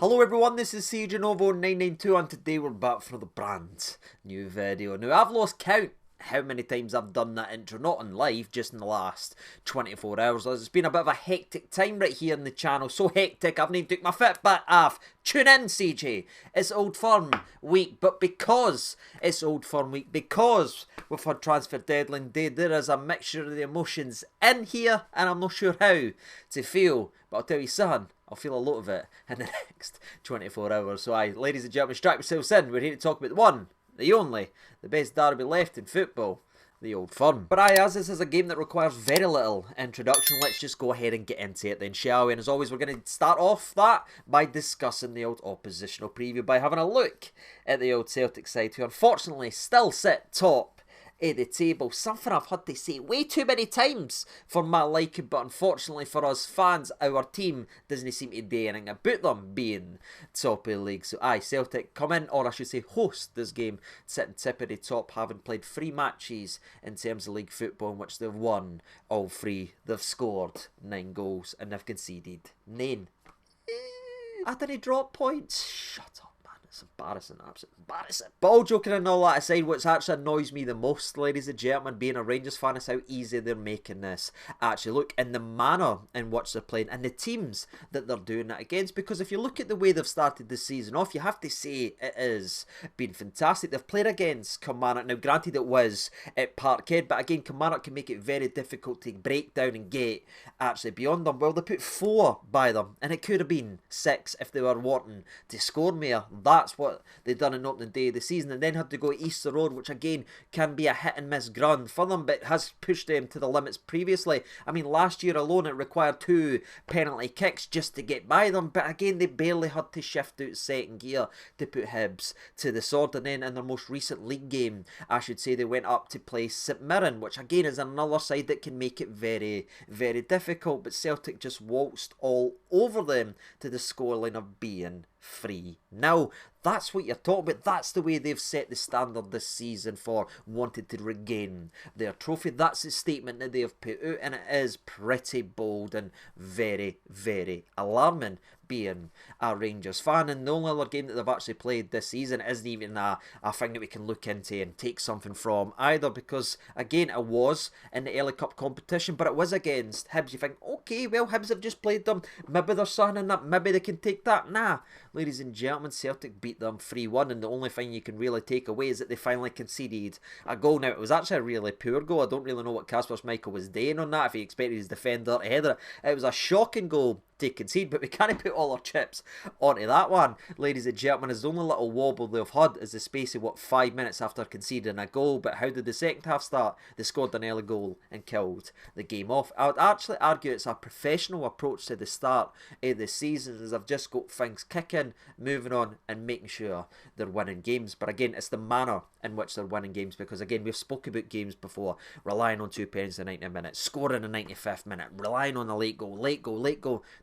Hello everyone, this is CJNovo992 and today we're back for the brand new video. Now I've lost count how many times I've done that intro, not on live, just in the last 24 hours. It's been a bit of a hectic time right here on the channel, so hectic I've not took my Fitbit off. Tune in CJ, it's Old Firm week, but because it's Old Firm week, because we've had transfer deadline day, there is a mixture of the emotions in here and I'm not sure how to feel, but I'll tell you son, I'll feel a lot of it in the next 24 hours. So ladies and gentlemen, strap yourselves in. We're here to talk about the one, the only, the best derby left in football, the Old Firm. But as this is a game that requires very little introduction, let's just go ahead and get into it then, shall we? And as always, we're going to start off that by discussing the old oppositional preview, by having a look at the old Celtic side, who unfortunately still sit top at the table. Something I've had to say way too many times for my liking, but unfortunately for us fans, our team doesn't seem to do anything about them being top of the league. So Celtic come in, or I should say host this game, sitting tip of the top, having played 3 matches in terms of league football in which they've won all 3. They've scored 9 goals and they've conceded 9. I didn't drop points. Shut up. It's embarrassing, absolutely embarrassing. But all joking and all that aside, what's actually annoys me the most, ladies and gentlemen, being a Rangers fan, is how easy they're making this actually look, in the manner in which they're playing and the teams that they're doing it against. Because if you look at the way they've started the season off, you have to say it has been fantastic. They've played against Kilmarnock. Now granted it was at Parkhead, but again Kilmarnock can make it very difficult to break down and get actually beyond them. Well, they put 4 by them and it could have been 6 if they were wanting to score more. That's what they've done on opening day of the season, and then had to go Easter Road, which again can be a hit and miss ground for them, but has pushed them to the limits previously. I mean, last year alone it required 2 penalty kicks just to get by them, but again they barely had to shift out second gear to put Hibs to the sword. And then in their most recent league game, I should say, they went up to play St Mirren, which again is another side that can make it very, very difficult, but Celtic just waltzed all over them to the scoreline of being 3-0. That's what you're talking about. That's the way they've set the standard this season for wanting to regain their trophy. That's the statement that they have put out, and it is pretty bold and very, very alarming, being a Rangers fan. And the only other game that they've actually played this season isn't even a thing that we can look into and take something from either, because again it was in the early cup competition, but it was against Hibs. You think, okay, well, Hibs have just played them, maybe they're something in that, maybe they can take that. Nah, ladies and gentlemen, Celtic beat them 3-1, and the only thing you can really take away is that they finally conceded a goal. Now it was actually a really poor goal. I don't really know what Kasper Schmeichel was doing on that, if he expected his defender to header it. It was a shocking goal to concede, but we can't put all our chips onto that one, ladies and gentlemen. As the only little wobble they've had is the space of what, 5 minutes after conceding a goal. But how did the second half start? They scored an early goal and killed the game off. I would actually argue it's a professional approach to the start of the season, as I've just got things kicking, moving on and making sure they're winning games. But again, it's the manner in which they're winning games, because again, we've spoken about games before, relying on 2 pens in the 90 minutes, scoring in the 95th minute, relying on a late goal.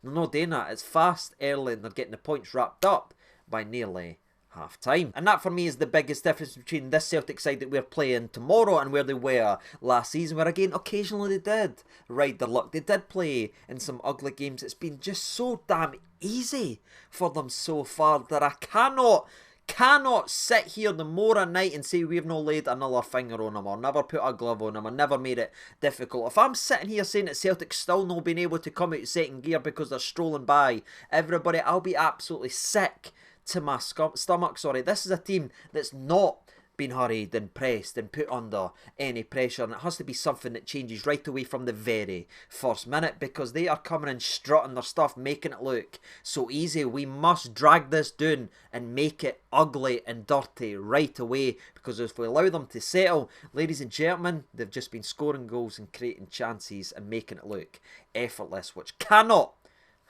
They're not doing that. It's fast, early, and they're getting the points wrapped up by nearly half time. And that for me is the biggest difference between this Celtic side that we're playing tomorrow and where they were last season, where again occasionally they did ride their luck. They did play in some ugly games. It's been just so damn easy for them so far that I cannot sit here the more at night and say we've not laid another finger on them, or never put a glove on them, or never made it difficult. If I'm sitting here saying that Celtic still not being able to come out second gear because they're strolling by everybody, I'll be absolutely sick to my stomach. Sorry, this is a team that's not been hurried and pressed and put under any pressure, and it has to be something that changes right away from the very first minute, because they are coming and strutting their stuff, making it look so easy. We must drag this down and make it ugly and dirty right away, because if we allow them to settle, ladies and gentlemen, they've just been scoring goals and creating chances and making it look effortless, which cannot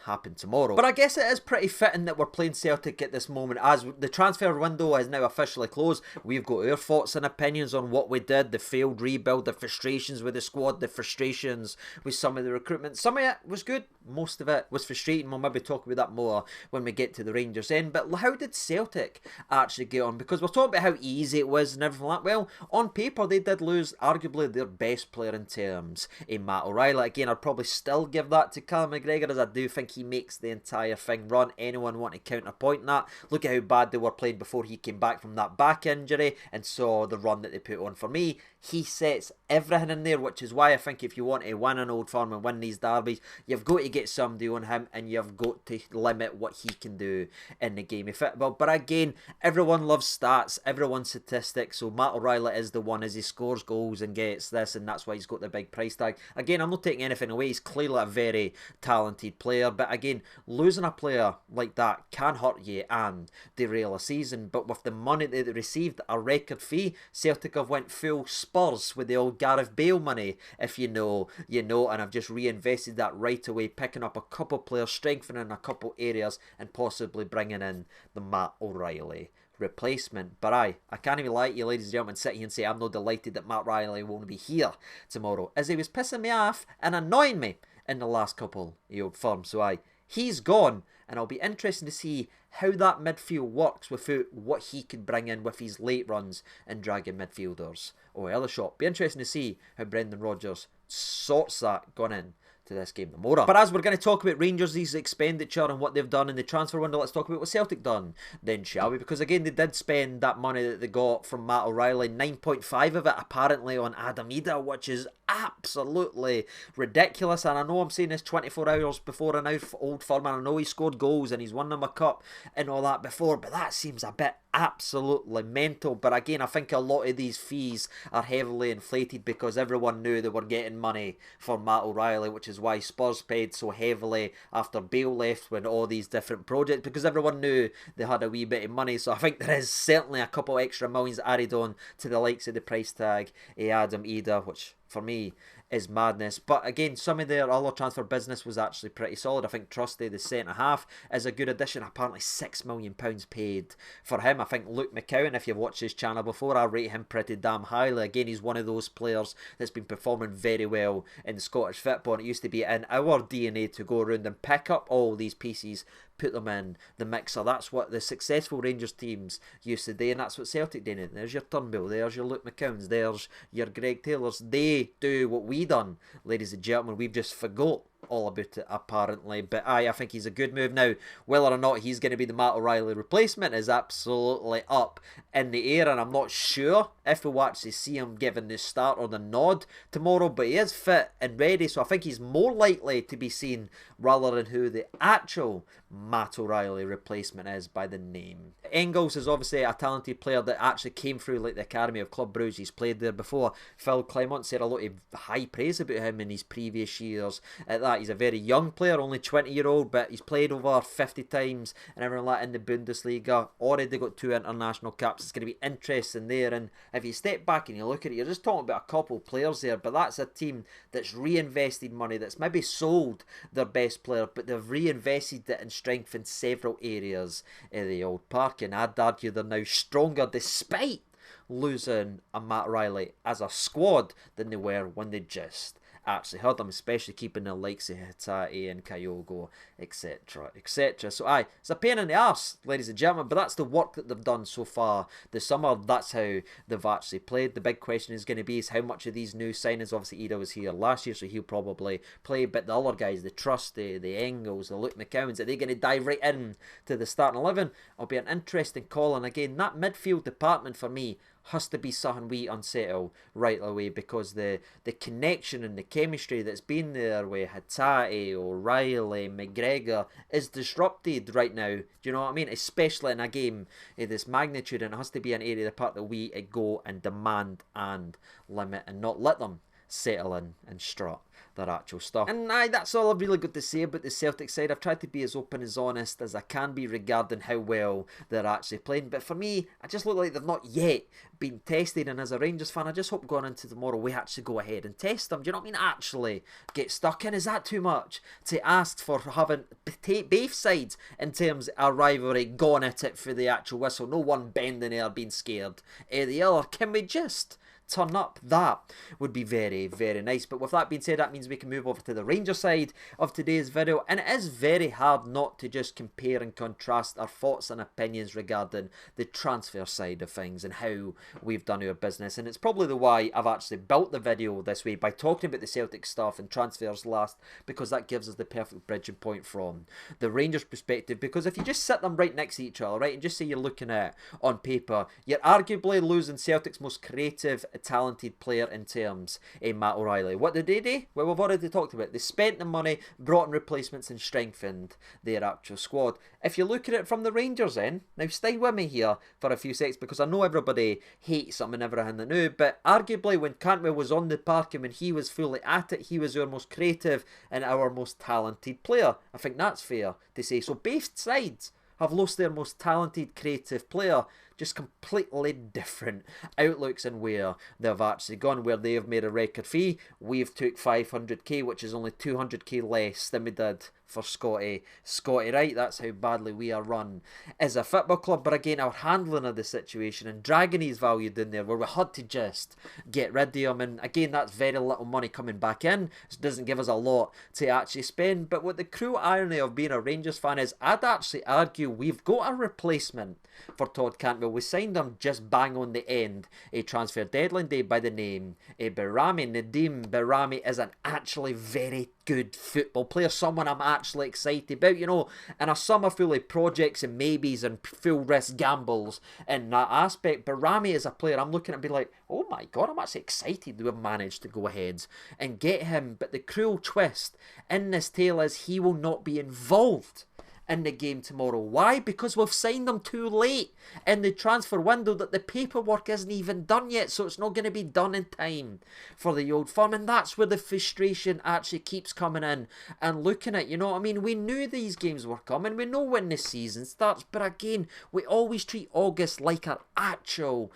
happen tomorrow. But I guess it is pretty fitting that we're playing Celtic at this moment, as the transfer window is now officially closed. We've got our thoughts and opinions on what we did, the failed rebuild, the frustrations with the squad, the frustrations with some of the recruitment. Some of it was good, most of it was frustrating. We'll maybe talk about that more when we get to the Rangers end. But how did Celtic actually get on? Because we're talking about how easy it was and everything like that. Well, on paper they did lose arguably their best player in terms in Matt O'Reilly. Again, I'd probably still give that to Callum McGregor, as I do think he makes the entire thing run. Anyone want to counterpoint that? Look at how bad they were playing before he came back from that back injury and saw the run that they put on. For me, he sets everything in there, which is why I think if you want to win an Old Firm and win these derbies, you've got to get somebody on him and you've got to limit what he can do in the game of football. But again, everyone loves stats, everyone's statistics, so Matt O'Reilly is the one as he scores goals and gets this, and that's why he's got the big price tag. Again, I'm not taking anything away, he's clearly a very talented player, but again, losing a player like that can hurt you and derail a season. But with the money that they received, a record fee, Celtic have went full Spurs with the old Gareth Bale money. If you know, you know, and I've just reinvested that right away, picking up a couple players, strengthening a couple areas, and possibly bringing in the Matt O'Reilly replacement. But I can't even lie to you, ladies and gentlemen, sit here and say I'm not delighted that Matt Riley won't be here tomorrow, as he was pissing me off and annoying me in the last couple of Old Firms. So he's gone, and I'll be interested to see how that midfield works without what he could bring in with his late runs and dragging midfielders or other shot. Be interesting to see how Brendan Rodgers sorts that going in to this game tomorrow. But as we're going to talk about Rangers' expenditure and what they've done in the transfer window, let's talk about what Celtic done then, shall we? Because again, they did spend that money that they got from Matt O'Reilly, 9.5 of it apparently on Adam Ida, which is absolutely ridiculous. And I know I'm saying this 24 hours before an Old Firm, and I know he scored goals and he's won them a cup and all that before, but that seems a bit absolutely mental. But again, I think a lot of these fees are heavily inflated because everyone knew they were getting money for Matt O'Reilly, which is why Spurs paid so heavily after Bale left when all these different projects, because everyone knew they had a wee bit of money. So I think there is certainly a couple extra millions added on to the likes of the price tag Adam Ida, which for me is madness. But again, some of their other transfer business was actually pretty solid. I think Trusty, the centre-half, is a good addition. Apparently £6 million paid for him. I think Luke McCowan, if you've watched his channel before, I rate him pretty damn highly. Again, he's one of those players that's been performing very well in Scottish football, and it used to be in our DNA to go around and pick up all these pieces, put them in the mixer. That's what the successful Rangers teams used to do, and that's what Celtic did. There's your Turnbull, there's your Luke McCowans, there's your Greg Taylors. They do what we done, ladies and gentlemen. We've just forgot all about it apparently. But I think he's a good move. Now, whether or not he's going to be the Matt O'Reilly replacement is absolutely up in the air, and I'm not sure if we'll actually see him given the start or the nod tomorrow, but he is fit and ready, so I think he's more likely to be seen rather than who the actual Matt O'Reilly replacement is by the name. Engels is obviously a talented player that actually came through like the academy of Club Brugge. He's played there before. Phil Clements said a lot of high praise about him in his previous years at that. He's a very young player, only 20-year-old, but he's played over 50 times and everything like that in the Bundesliga. Already got 2 international caps. It's going to be interesting there. And if you step back and you look at it, you're just talking about a couple players there, but that's a team that's reinvested money, that's maybe sold their best player, but they've reinvested it in strength in several areas in the Old Park. And I'd argue they're now stronger despite losing a Matt Riley as a squad than they were when they just actually heard them, especially keeping the likes of Hatate and Kyogo, etc, etc. So it's a pain in the arse, ladies and gentlemen, but that's the work that they've done so far this summer. That's how they've actually played. The big question is going to be is how much of these new signings, obviously Ida was here last year, so he'll probably play, but the other guys, the Trusty, the Engels, the Luke McCowans, are they going to dive right in to the starting 11? It'll be an interesting call, and again, that midfield department for me has to be something we unsettle right away, because the connection and the chemistry that's been there with Hatate, O'Reilly, McGregor is disrupted right now. Do you know what I mean? Especially in a game of this magnitude, and it has to be an area of the park that we go and demand and limit and not let them settle in and strut their actual stuff. And that's all I've really got to say about the Celtic side. I've tried to be as open, as honest as I can be regarding how well they're actually playing. But for me, I just look like they've not yet been tested. And as a Rangers fan, I just hope going into tomorrow we actually go ahead and test them. Do you know what I mean? Actually get stuck in. Is that too much to ask for having both sides in terms of our rivalry going at it for the actual whistle? No one bending there being scared of the other. Can we just turn up. That would be very, very nice. But with that being said, that means we can move over to the Rangers side of today's video, and it is very hard not to just compare and contrast our thoughts and opinions regarding the transfer side of things and how we've done our business. And it's probably the why I've actually built the video this way, by talking about the Celtic stuff and transfers last, because that gives us the perfect bridging point from the Rangers perspective. Because if you just sit them right next to each other, right, and just say you're looking at on paper, you're arguably losing Celtic's most creative, talented player in terms of Matt O'Reilly. What did they do? Well, we've already talked about it. They spent the money, brought in replacements and strengthened their actual squad. If you look at it from the Rangers end, now stay with me here for a few seconds, because I know everybody hates him and everything they knew, but arguably when Cantwell was on the park and when he was fully at it, he was our most creative and our most talented player. I think that's fair to say. So both sides have lost their most talented, creative player. Just completely different outlooks in where they've actually gone. Where they have made a record fee, we've took 500k, which is only 200k less than we did for Scotty. Scotty, right? That's how badly we are run as a football club. But again, our handling of the situation and dragging his value down there, where we had to just get rid of him. And again, that's very little money coming back in. It doesn't give us a lot to actually spend. But what the cruel irony of being a Rangers fan is, I'd actually argue we've got a replacement for Todd Cantwell. We signed him just bang on the end a transfer deadline day by the name of Berami. Nadim Berami is an actually very good football player, someone I'm actually excited about, you know, in a summer full of projects and maybes and full risk gambles in that aspect. Berami is a player I'm looking at and be like, oh my god, I'm actually excited that we've managed to go ahead and get him. But the cruel twist in this tale is he will not be involved in the game tomorrow. Why? Because we've signed them too late in the transfer window, that the paperwork isn't even done yet, so it's not going to be done in time for the old firm. And that's where the frustration actually keeps coming in and looking at, you know what I mean? We knew these games were coming, we know when the season starts, but again, we always treat August like our actual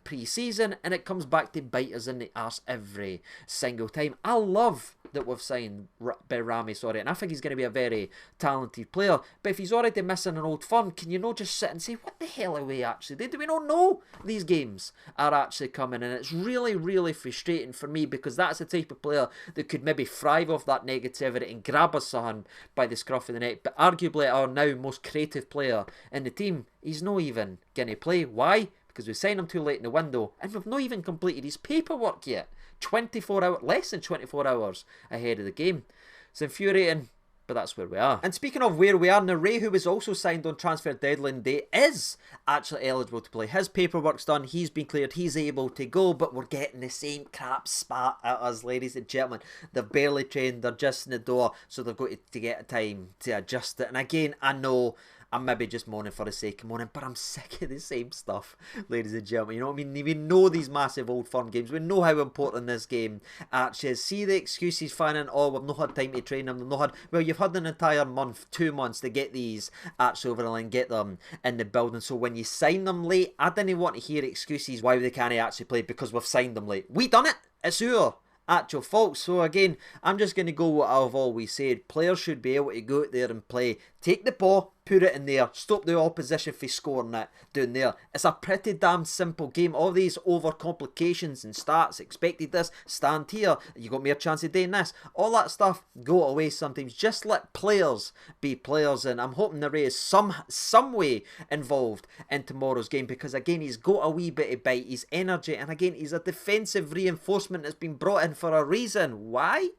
pre-season, and it comes back to bite us in the arse every single time. I love that we've signed Berami, sorry, and I think he's going to be a very talented player. But if he's already missing an old firm, can you not just sit and say, what the hell are we actually doing? Do we not know these games are actually coming? And it's really, really frustrating for me, because that's the type of player that could maybe thrive off that negativity and grab us son by the scruff of the neck. But arguably our now most creative player in the team, he's not even going to play. Why? Because we signed him too late in the window, and we've not even completed his paperwork yet. 24 hours, less than 24 hours ahead of the game. It's infuriating, but that's where we are. And speaking of where we are, Ray, who was also signed on transfer deadline day, is actually eligible to play. His paperwork's done, he's been cleared, he's able to go, but we're getting the same crap spat at us, ladies and gentlemen. They've barely trained, they're just in the door, so they've got to get time to adjust it. And again, I know I'm maybe just moaning for the sake of moaning, but I'm sick of the same stuff, ladies and gentlemen. You know what I mean? We know these massive Old Firm games. We know how important this game actually is. See the excuses finding, oh, we've not had time to train them. We've not had, well, you've had an entire month, 2 months to get these actually over the line, get them in the building. So when you sign them late, I didn't want to hear excuses why they can't actually play because we've signed them late. We done it. It's our actual fault. So again, I'm just going to go what I've always said. Players should be able to go out there and play. Take the ball, put it in there, stop the opposition from scoring it down there. It's a pretty damn simple game. All these overcomplications and stats, expected this, stand here, you got more chance of doing this, all that stuff, go away sometimes. Just let players be players, and I'm hoping the Ray is some way involved in tomorrow's game, because again, he's got a wee bit of bite, his energy, and again, he's a defensive reinforcement that's been brought in for a reason. Why?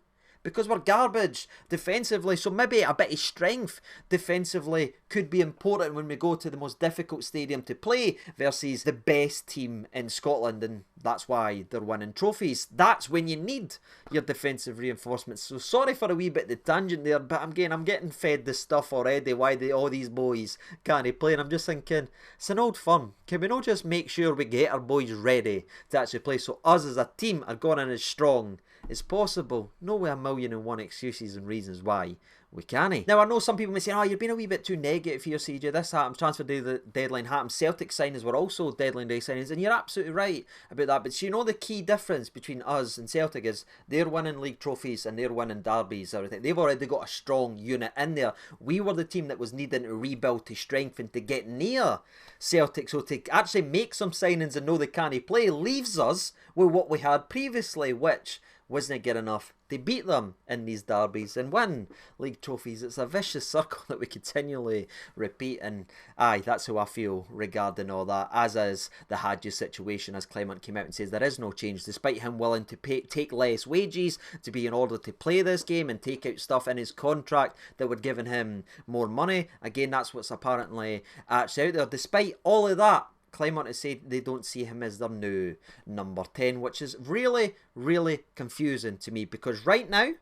Because we're garbage defensively, so maybe a bit of strength defensively could be important when we go to the most difficult stadium to play versus the best team in Scotland, and that's why they're winning trophies. That's when you need your defensive reinforcements. So sorry for a wee bit of the tangent there, but again, I'm getting fed this stuff already, why all these boys can't play, and I'm just thinking, it's an old firm. Can we not just make sure we get our boys ready to actually play, so us as a team are going in as strong it's possible. No way 1,000,001 excuses and reasons why we can't. Now, I know some people may say, oh, you're being a wee bit too negative here, CJ. This happens, transfer deadline happens. Celtic signings were also deadline day signings, and you're absolutely right about that. But you know the key difference between us and Celtic is they're winning league trophies and they're winning derbies, everything. They've already got a strong unit in there. We were the team that was needing to rebuild, to strengthen, to get near Celtic. So to actually make some signings and know they can't play leaves us with what we had previously, which wasn't good enough to beat them in these derbies and win league trophies. It's a vicious circle that we continually repeat, and aye, that's how I feel regarding all that, as is the Hadji situation, as Clement came out and says there is no change, despite him willing to take less wages to be in order to play this game and take out stuff in his contract that would give him more money. Again, that's what's apparently actually out there. Despite all of that, Clement has said they don't see him as their new number 10, which is really, really confusing to me, because right now,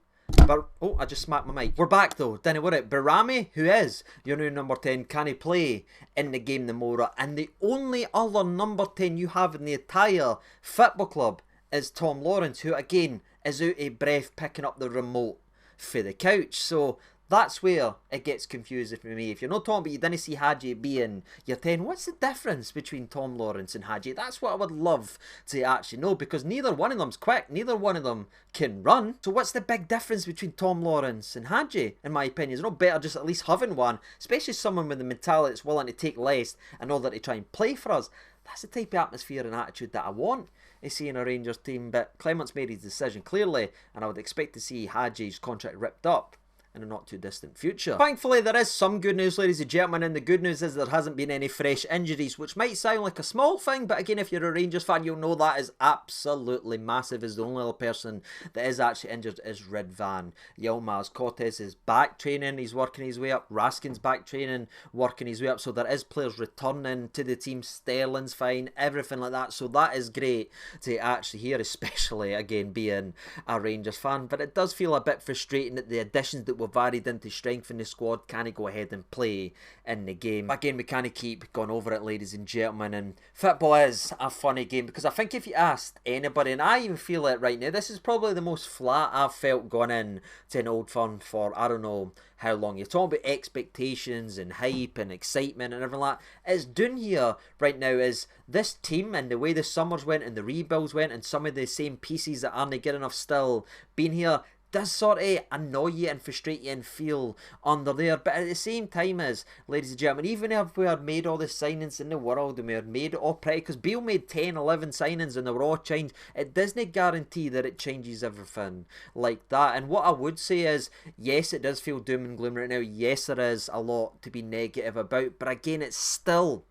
oh, I just smacked my mic. We're back though, didn't worry. Barami, who is your new number 10, can he play in the game tomorrow? And the only other number 10 you have in the entire football club is Tom Lawrence, who again is out of breath picking up the remote for the couch. So that's where it gets confusing for me. If you're not talking about you didn't see Hadji being your 10, what's the difference between Tom Lawrence and Hadji? That's what I would love to actually know, because neither one of them's quick, neither one of them can run. So what's the big difference between Tom Lawrence and Hadji, in my opinion? It's not better just at least having one, especially someone with the mentality that's willing to take less in order to try and play for us. That's the type of atmosphere and attitude that I want to see in a Rangers team. But Clement's made his decision clearly, and I would expect to see Hadji's contract ripped up in a not too distant future. Thankfully, there is some good news, ladies and gentlemen, and the good news is there hasn't been any fresh injuries, which might sound like a small thing, but again, if you're a Rangers fan, you'll know that is absolutely massive, as the only other person that is actually injured is Ridvan Yilmaz. Cortez is back training, he's working his way up. Raskin's back training, working his way up, so there is players returning to the team. Sterling's fine, everything like that, so that is great to actually hear, especially, again, being a Rangers fan, but it does feel a bit frustrating that the additions that were varied into strengthen the squad can't go ahead and play in the game. Again, we can't keep going over it, ladies and gentlemen, and football is a funny game, because I think if you asked anybody, and I even feel it right now, this is probably the most flat I've felt going in to an Old Firm for I don't know how long. You're talking about expectations and hype and excitement and everything like that. It's done here right now is this team and the way the summers went and the rebuilds went and some of the same pieces that aren't good enough still being here does sort of annoy you and frustrate you and feel under there. But at the same time, as ladies and gentlemen, even if we had made all the signings in the world and we had made it all pretty, because Beale made 10, 11 signings and they were all changed, it doesn't guarantee that it changes everything like that. And what I would say is, yes, it does feel doom and gloom right now. Yes, there is a lot to be negative about, but again, it's still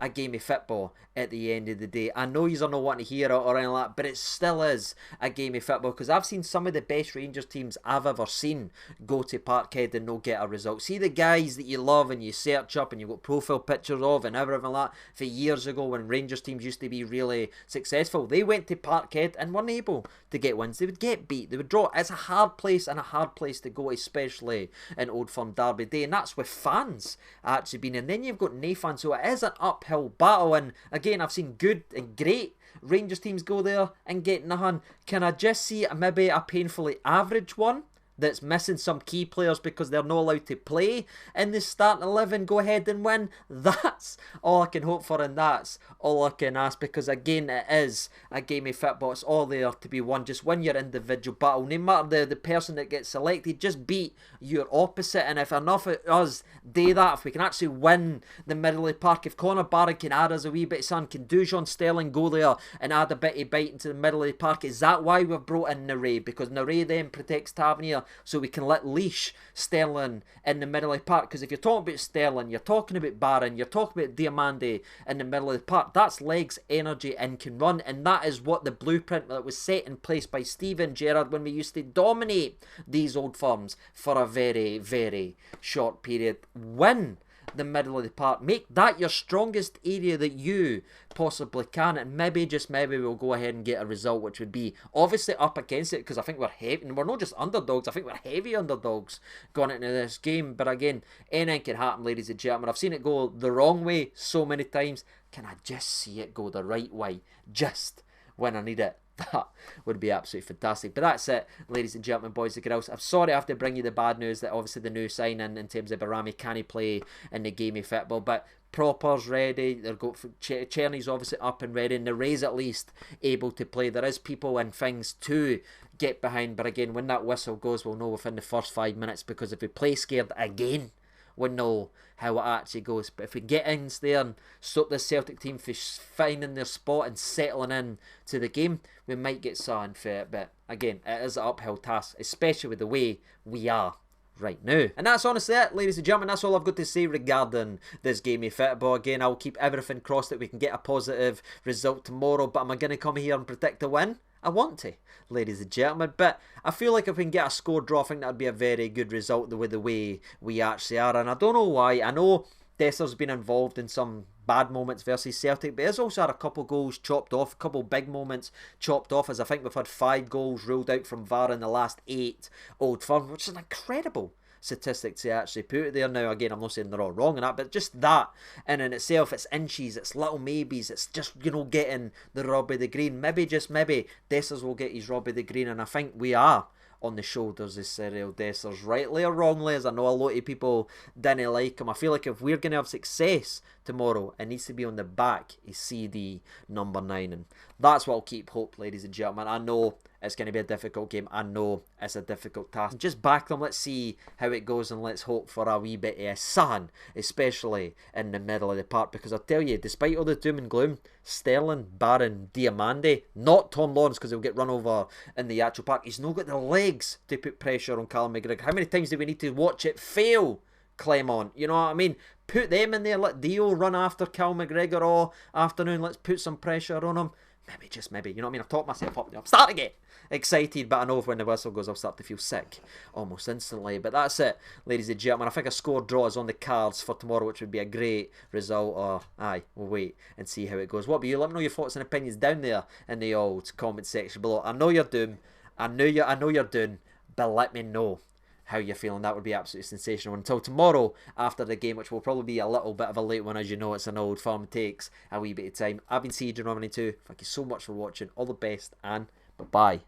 a game of football at the end of the day. I know you're not wanting to hear it or anything like that, but it still is a game of football, because I've seen some of the best Rangers teams I've ever seen go to Parkhead and not get a result. See the guys that you love and you search up and you've got profile pictures of and everything like that for years ago when Rangers teams used to be really successful. They went to Parkhead and weren't able to get wins. They would get beat, they would draw. It's a hard place and a hard place to go, especially in Old Firm Derby Day, and that's with fans actually being in. Then you've got no fans, so it is an uphill battle, and again, I've seen good and great Rangers teams go there and get nothing. Can I just see maybe a painfully average one that's missing some key players because they're not allowed to play in the starting 11 go ahead and win? That's all I can hope for, and that's all I can ask, because again, it is a game of football. It's all there to be won. Just win your individual battle, no matter the person that gets selected. Just beat your opposite, and if enough of us do that, if we can actually win the middle of the park, if Connor Barron can add us a wee bit of sun, can Dujon Sterling go there and add a bit of bite into the middle of the park? Is that why we've brought in Naray? Because Naray then protects Tavernier, so we can let leash Sterling in the middle of the park. Because if you're talking about Sterling, you're talking about Barron, you're talking about Diamande in the middle of the park, that's legs, energy, and can run, and that is what the blueprint that was set in place by Steven Gerrard when we used to dominate these Old Firms for a very, very short period. Win the middle of the park, make that your strongest area that you possibly can, and maybe, just maybe, we'll go ahead and get a result, which would be obviously up against it, because I think we're heavy, and we're not just underdogs, I think we're heavy underdogs going into this game. But again, anything can happen, ladies and gentlemen. I've seen it go the wrong way so many times. Can I just see it go the right way just when I need it That would be absolutely fantastic. But that's it, ladies and gentlemen, boys and girls. I'm sorry I have to bring you the bad news that obviously the new signing in terms of Barami can't play in the game of football. But Proper's ready. They're go for Czerny's obviously up and ready, and the Ray's at least able to play. There is people and things to get behind. But again, when that whistle goes, we'll know within the first 5 minutes, because if we play scared again, we'll know how it actually goes. But if we get in there and stop this Celtic team from finding their spot and settling in to the game, we might get something for it. But again, it is an uphill task, especially with the way we are right now. And that's honestly it, ladies and gentlemen. That's all I've got to say regarding this game of football. Again, I'll keep everything crossed that we can get a positive result tomorrow. But am I going to come here and predict a win? I want to, ladies and gentlemen, but I feel like if we can get a score draw, I think that would be a very good result with the way we actually are. And I don't know why. I know Dessers been involved in some bad moments versus Celtic, but he's also had a couple goals chopped off, a couple big moments chopped off, as I think we've had 5 goals ruled out from VAR in the last 8 Old Firm, which is an incredible statistic to actually put it there. Now again, I'm not saying they're all wrong in that, but just that in itself, it's inches, it's little maybes, it's just, you know, getting the rub of the green. Maybe, just maybe, Dessers will get his rub of the green, and I think we are on the shoulders of Cyril Dessers, rightly or wrongly, as I know a lot of people didn't like him. I feel like if we're going to have success tomorrow, it needs to be on the back of CD number 9, and that's what I'll keep hope, ladies and gentlemen. I know it's going to be a difficult game. I know it's a difficult task. Just back them. Let's see how it goes, and let's hope for a wee bit of sun, especially in the middle of the park. Because I'll tell you, despite all the doom and gloom, Sterling, Barron, Diamande, not Tom Lawrence, because he'll get run over in the actual park. He's not got the legs to put pressure on Callum McGregor. How many times do we need to watch it fail, Clement? You know what I mean? Put them in there. Let Dio run after Callum McGregor all afternoon. Let's put some pressure on him. Maybe, just maybe. You know what I mean? I've talked myself up. I'm starting to get excited, but I know when the whistle goes, I'll start to feel sick almost instantly. But that's it, ladies and gentlemen. I think a score draw is on the cards for tomorrow, which would be a great result. Or, aye, we'll wait and see how it goes. What about you? Let me know your thoughts and opinions down there in the old comment section below. I know you're doomed. I know you're doomed, but let me know how you're feeling. That would be absolutely sensational. Until tomorrow after the game, which will probably be a little bit of a late one, as you know, it's an Old Firm, takes a wee bit of time. I've been CJ Romney too. Thank you so much for watching. All the best, and bye-bye.